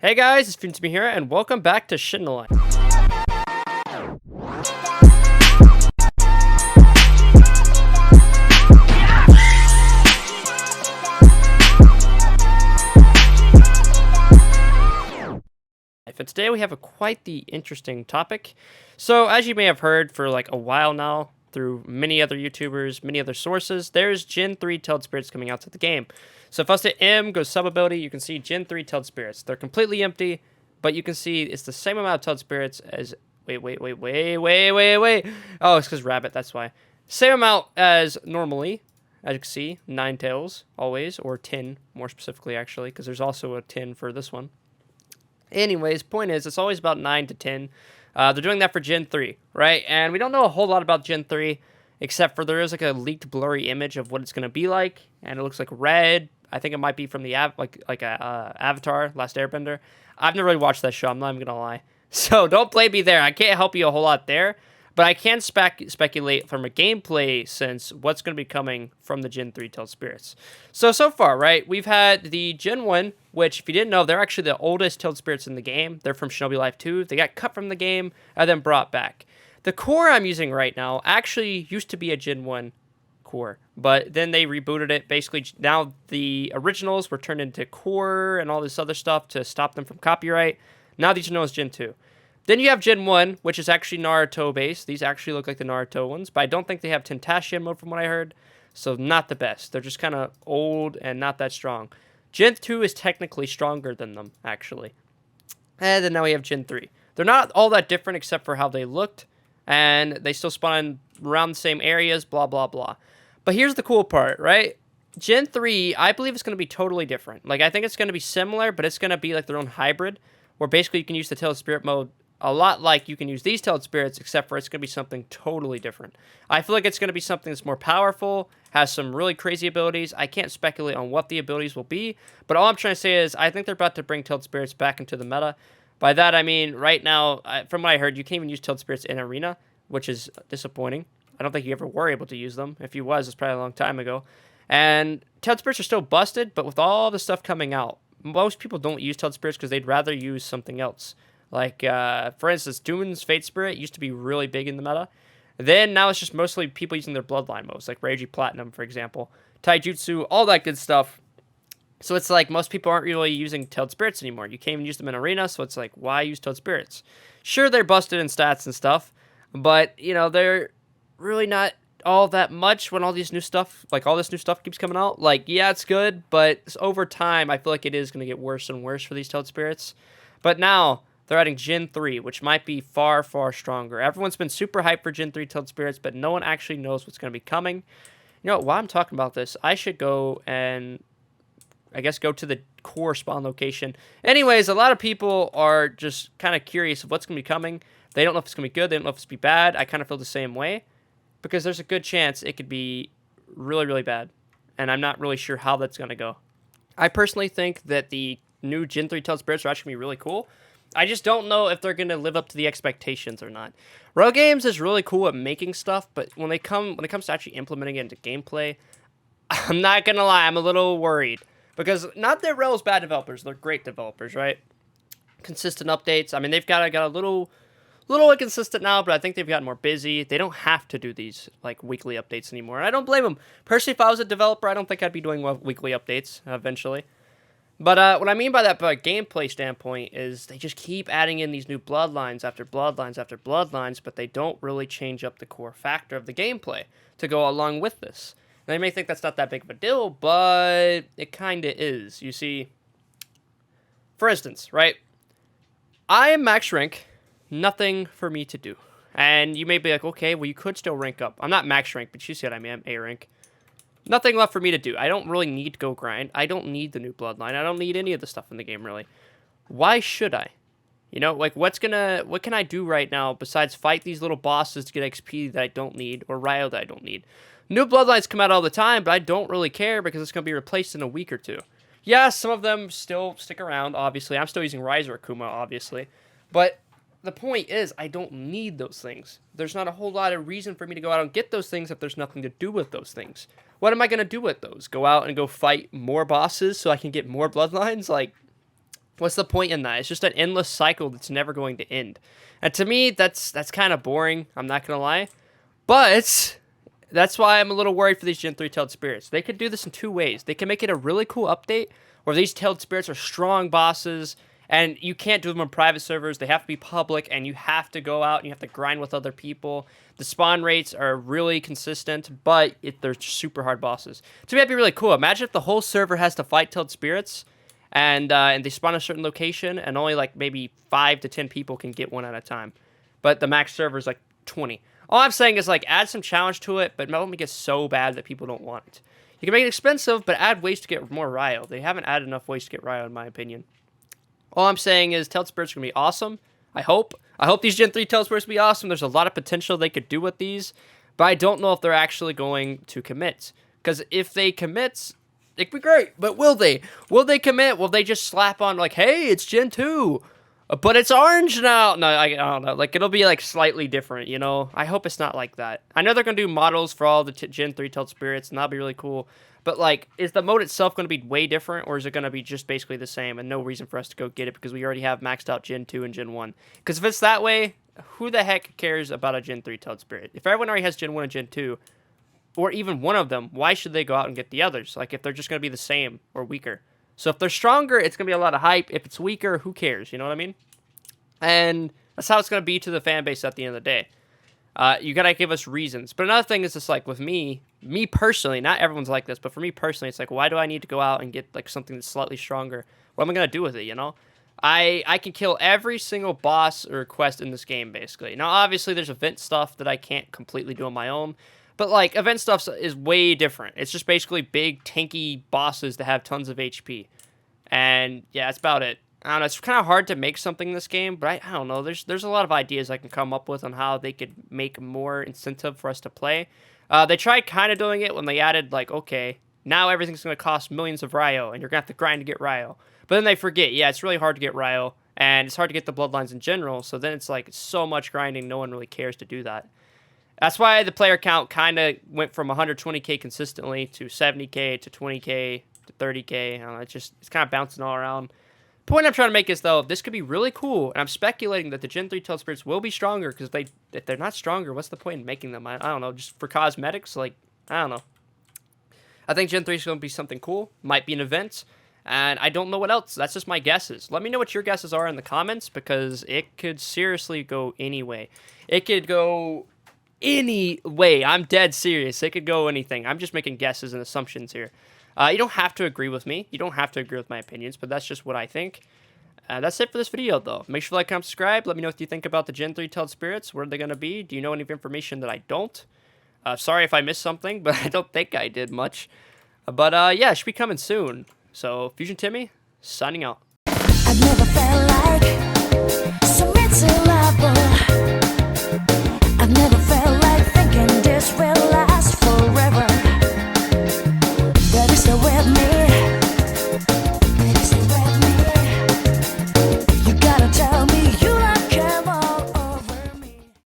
Hey guys, it's Finsby here, and welcome back to Shindo. And today we have quite the interesting topic. So, as you may have heard for like a while now, through many other YouTubers, many other sources, there's Gen 3 Tailed Spirits coming out to the game. So if I hit M, goes sub ability, you can see Gen 3 Tailed Spirits. They're completely empty, but you can see it's the same amount of Tailed Spirits as... Wait. Oh, it's because Rabbit, that's why. Same amount as normally, as you can see, 9 tails, always, or 10, more specifically, actually, because there's also a 10 for this one. Anyways, point is, it's always about 9 to 10. They're doing that for Gen 3, right? And we don't know a whole lot about Gen 3, except for there is like a leaked blurry image of what it's going to be like, and it looks like red. I think it might be from the Avatar, Last Airbender. I've never really watched that show, I'm not even going to lie. So don't blame me there. I can't help you a whole lot there. But I can speculate from a gameplay sense what's going to be coming from the Gen 3 Tailed Spirits. So far, right, we've had the Gen 1, which, if you didn't know, they're actually the oldest Tailed Spirits in the game. They're from Shinobi Life 2. They got cut from the game and then brought back. The core I'm using right now actually used to be a Gen 1 core, but then they rebooted it. Basically, now the originals were turned into core and all this other stuff to stop them from copyright. Now these are known as Gen 2. Then you have Gen 1, which is actually Naruto-based. These actually look like the Naruto ones, but I don't think they have Tentacion mode from what I heard, so not the best. They're just kind of old and not that strong. Gen 2 is technically stronger than them, actually. And then now we have Gen 3. They're not all that different except for how they looked, and they still spawn around the same areas, blah, blah, blah. But here's the cool part, right? Gen 3, I believe it's going to be totally different. Like, I think it's going to be similar, but it's going to be like their own hybrid, where basically you can use the Tailed Spirit mode a lot like you can use these Tailed Spirits, except for it's going to be something totally different. I feel like it's going to be something that's more powerful, has some really crazy abilities. I can't speculate on what the abilities will be, but all I'm trying to say is I think they're about to bring Tailed Spirits back into the meta. By that, I mean, right now, from what I heard, you can't even use Tailed Spirits in Arena, which is disappointing. I don't think you ever were able to use them. If you was, it's probably a long time ago. And Tailed Spirits are still busted, but with all the stuff coming out, most people don't use Tailed Spirits because they'd rather use something else. Like, for instance, Doom's Fate Spirit used to be really big in the meta. Then, now it's just mostly people using their Bloodline modes, like Reiji Platinum, for example. Taijutsu, all that good stuff. So it's like, most people aren't really using Tailed Spirits anymore. You can't even use them in Arena, so it's like, why use Tailed Spirits? Sure, they're busted in stats and stuff, but, you know, they're really not all that much when all this new stuff keeps coming out. Like, yeah, it's good, but over time, I feel like it is going to get worse and worse for these Tailed Spirits. But now they're adding Gen 3, which might be far, far stronger. Everyone's been super hyped for Gen 3 Tailed Spirits, but no one actually knows what's going to be coming. You know, while I'm talking about this, I should go and, I guess, go to the core spawn location. Anyways, a lot of people are just kind of curious of what's going to be coming. They don't know if it's going to be good. They don't know if it's going to be bad. I kind of feel the same way, because there's a good chance it could be really, really bad. And I'm not really sure how that's going to go. I personally think that the new Gen 3 Tailed Spirits are actually going to be really cool. I just don't know if they're going to live up to the expectations or not. Rail Games is really cool at making stuff, but when it comes to actually implementing it into gameplay, I'm not going to lie, I'm a little worried. Because not that Rail's bad developers, they're great developers, right? Consistent updates. I mean, they've got a little inconsistent now, but I think they've gotten more busy. They don't have to do these like weekly updates anymore. And I don't blame them. Personally, if I was a developer, I don't think I'd be doing weekly updates eventually. But what I mean by that, by a gameplay standpoint, is they just keep adding in these new bloodlines after bloodlines after bloodlines, but they don't really change up the core factor of the gameplay to go along with this. Now, you may think that's not that big of a deal, but it kind of is. You see, for instance, right? I am max rank, nothing for me to do. And you may be like, okay, well, you could still rank up. I'm not max rank, but you see what I mean, I'm A rank. Nothing left for me to do. I don't really need to go grind. I don't need the new bloodline. I don't need any of the stuff in the game, really. Why should I? You know, like, what can I do right now besides fight these little bosses to get XP that I don't need, or Ryo that I don't need? New bloodlines come out all the time, but I don't really care because it's going to be replaced in a week or two. Yeah, some of them still stick around, obviously. I'm still using Ryzer Akuma, obviously. But the point is, I don't need those things. There's not a whole lot of reason for me to go out and get those things if there's nothing to do with those things. What am I going to do with those? Go out and go fight more bosses so I can get more bloodlines? Like, What's the point in that? It's just an endless cycle that's never going to end. And to me, that's kind of boring. I'm not going to lie. But that's why I'm a little worried for these Gen 3 Tailed Spirits. They could do this in two ways. They can make it a really cool update where these Tailed Spirits are strong bosses, and you can't do them on private servers. They have to be public, and you have to go out and you have to grind with other people. The spawn rates are really consistent, but they're super hard bosses. To me, that'd be really cool. Imagine if the whole server has to fight Tailed Spirits, and they spawn a certain location, and only like maybe 5 to 10 people can get one at a time. But the max server is like 20. All I'm saying is, like, add some challenge to it, but don't make it so bad that people don't want it. You can make it expensive, but add ways to get more Ryo. They haven't added enough ways to get Ryo, in my opinion. All I'm saying is Tailed Spirits are going to be awesome. I hope these Gen 3 Tailed Spirits will be awesome. There's a lot of potential they could do with these, but I don't know if they're actually going to commit. Because if they commit, it could be great, but will they? Will they commit? Will they just slap on, like, hey, it's Gen 2? But it's orange now. No, I don't know. Like, it'll be, like, slightly different, you know? I hope it's not like that. I know they're going to do models for all the Gen 3 Tailed Spirits, and that'll be really cool. But, like, is the mode itself going to be way different, or is it going to be just basically the same and no reason for us to go get it because we already have maxed out Gen 2 and Gen 1? Because if it's that way, who the heck cares about a Gen 3 Tailed Spirit? If everyone already has Gen 1 and Gen 2, or even one of them, why should they go out and get the others? Like, if they're just going to be the same or weaker. So if they're stronger, it's going to be a lot of hype. If it's weaker, who cares? You know what I mean? And that's how it's going to be to the fan base at the end of the day. You got to give us reasons. But another thing is just like with me personally, not everyone's like this, but for me personally, it's like, why do I need to go out and get like something that's slightly stronger? What am I going to do with it, you know? I can kill every single boss or quest in this game, basically. Now, obviously, there's event stuff that I can't completely do on my own. But, like, event stuff is way different. It's just basically big, tanky bosses that have tons of HP. And, yeah, that's about it. I don't know, it's kind of hard to make something in this game, but I don't know. There's a lot of ideas I can come up with on how they could make more incentive for us to play. They tried kind of doing it when they added, like, okay, now everything's going to cost millions of Ryo, and you're going to have to grind to get Ryo. But then they forget, yeah, it's really hard to get Ryo, and it's hard to get the bloodlines in general, so then it's like so much grinding, no one really cares to do that. That's why the player count kind of went from 120k consistently to 70k to 20k to 30k. I don't know, it's kind of bouncing all around. The point I'm trying to make is, though, this could be really cool, and I'm speculating that the Gen 3 Tailed Spirits will be stronger, because if they're not stronger, what's the point in making them? I don't know, just for cosmetics? Like, I don't know. I think Gen 3 is going to be something cool, might be an event, and I don't know what else. That's just my guesses. Let me know what your guesses are in the comments, because it could seriously go any way. It could go any way. I'm dead serious. It could go anything. I'm just making guesses and assumptions here. You don't have to agree with me. You don't have to agree with my opinions, but that's just what I think. That's it for this video, though. Make sure to like, comment, subscribe. Let me know what you think about the Gen 3 Tailed Spirits. Where are they going to be? Do you know any information that I don't? Sorry if I missed something, but I don't think I did much. But yeah, it should be coming soon. So, Fusion Timmy, signing out. I've never felt like so miserable. I've never felt like thinking this will last forever. That is the way it made